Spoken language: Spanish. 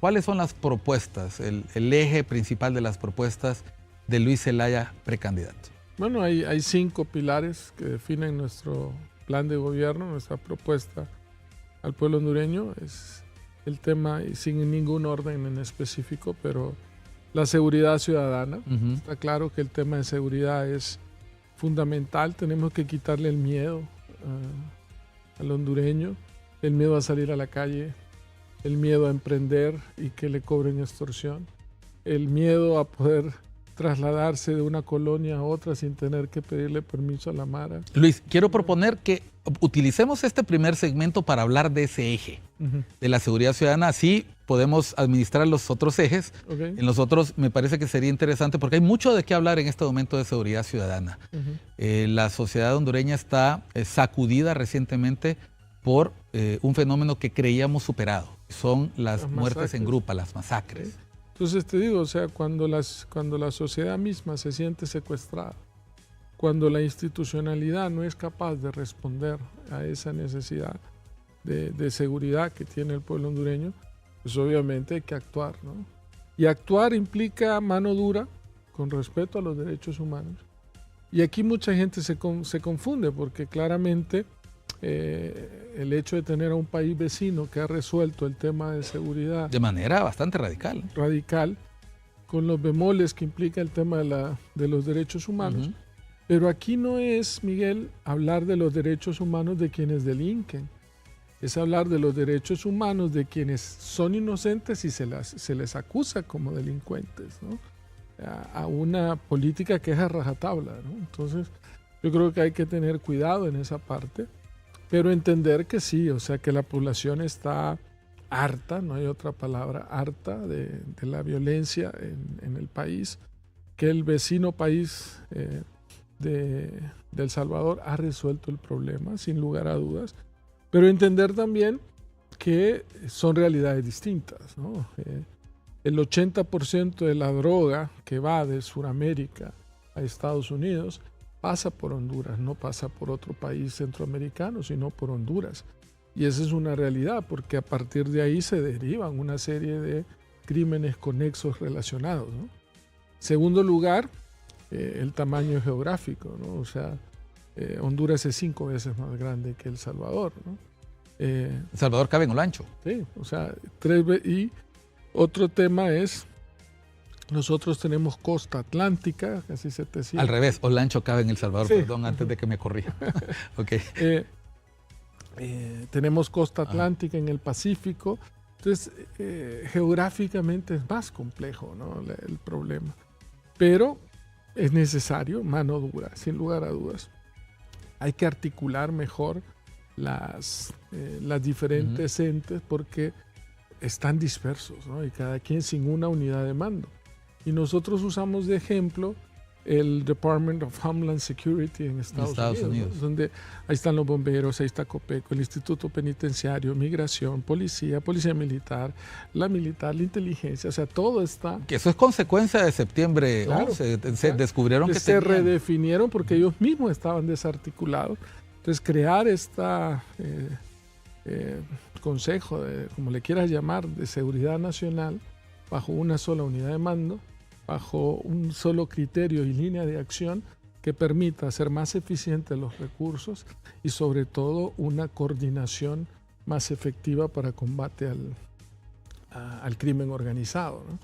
¿Cuáles son las propuestas, el eje principal de las propuestas de Luis Zelaya, precandidato? Bueno, hay 5 pilares que definen nuestro plan de gobierno, nuestra propuesta al pueblo hondureño. Es el tema, y sin ningún orden en específico, pero la seguridad ciudadana. Está claro que el tema de seguridad es fundamental. Tenemos que quitarle el miedo al hondureño, el miedo a salir a la calle, el miedo a emprender y que le cobren extorsión, el miedo a poder trasladarse de una colonia a otra sin tener que pedirle permiso a la Mara. Luis, quiero proponer que utilicemos este primer segmento para hablar de ese eje, de la seguridad ciudadana. Así podemos administrar los otros ejes. En los otros me parece que sería interesante porque hay mucho de qué hablar en este momento de seguridad ciudadana. La sociedad hondureña está sacudida recientemente por un fenómeno que creíamos superado. Son las muertes en grupo, las masacres. Entonces te digo, o sea, cuando la sociedad misma se siente secuestrada, cuando la institucionalidad no es capaz de responder a esa necesidad de seguridad que tiene el pueblo hondureño, pues obviamente hay que actuar, ¿no? Y actuar implica mano dura, con respeto a los derechos humanos. Y aquí mucha gente se confunde porque claramente el hecho de tener a un país vecino que ha resuelto el tema de seguridad de manera bastante radical, con los bemoles que implica el tema de los derechos humanos. Pero aquí no es, Miguel, hablar de los derechos humanos de quienes delinquen, es hablar de los derechos humanos de quienes son inocentes y se les acusa como delincuentes, ¿no? A una política que es a rajatabla, ¿no? Entonces yo creo que hay que tener cuidado en esa parte, pero entender que sí, o sea, que la población está harta, no hay otra palabra, harta de la violencia en el país, que el vecino país de El Salvador ha resuelto el problema, sin lugar a dudas, pero entender también que son realidades distintas, ¿no? El 80% de la droga que va de Sudamérica a Estados Unidos pasa por Honduras, no pasa por otro país centroamericano, sino por Honduras. Y esa es una realidad, porque a partir de ahí se derivan una serie de crímenes conexos relacionados, ¿no? Segundo lugar, el tamaño geográfico, ¿no? O sea, Honduras es 5 veces más grande que El Salvador, ¿no? El Salvador cabe en Olancho. Sí, o sea, 3 veces. Y otro tema es, nosotros tenemos costa atlántica, casi 700. Al revés, Olancho cabe en El Salvador, sí. Perdón, antes de que me corrija. Okay. Tenemos costa atlántica en el Pacífico, entonces geográficamente es más complejo, ¿no? El problema. Pero es necesario mano dura, sin lugar a dudas. Hay que articular mejor las diferentes entes porque están dispersos, ¿no? Y cada quien sin una unidad de mando. Y nosotros usamos de ejemplo el Department of Homeland Security en Estados Unidos, ¿no? Donde ahí están los bomberos, ahí está Copeco, el Instituto Penitenciario, Migración, Policía militar, la inteligencia, o sea, todo está... Que eso es consecuencia de septiembre 11, se descubrieron que se redefinieron porque ellos mismos estaban desarticulados. Entonces, crear esta consejo, como le quieras llamar, de seguridad nacional, bajo una sola unidad de mando, bajo un solo criterio y línea de acción que permita hacer más eficientes los recursos y sobre todo una coordinación más efectiva para combate al crimen organizado, ¿no?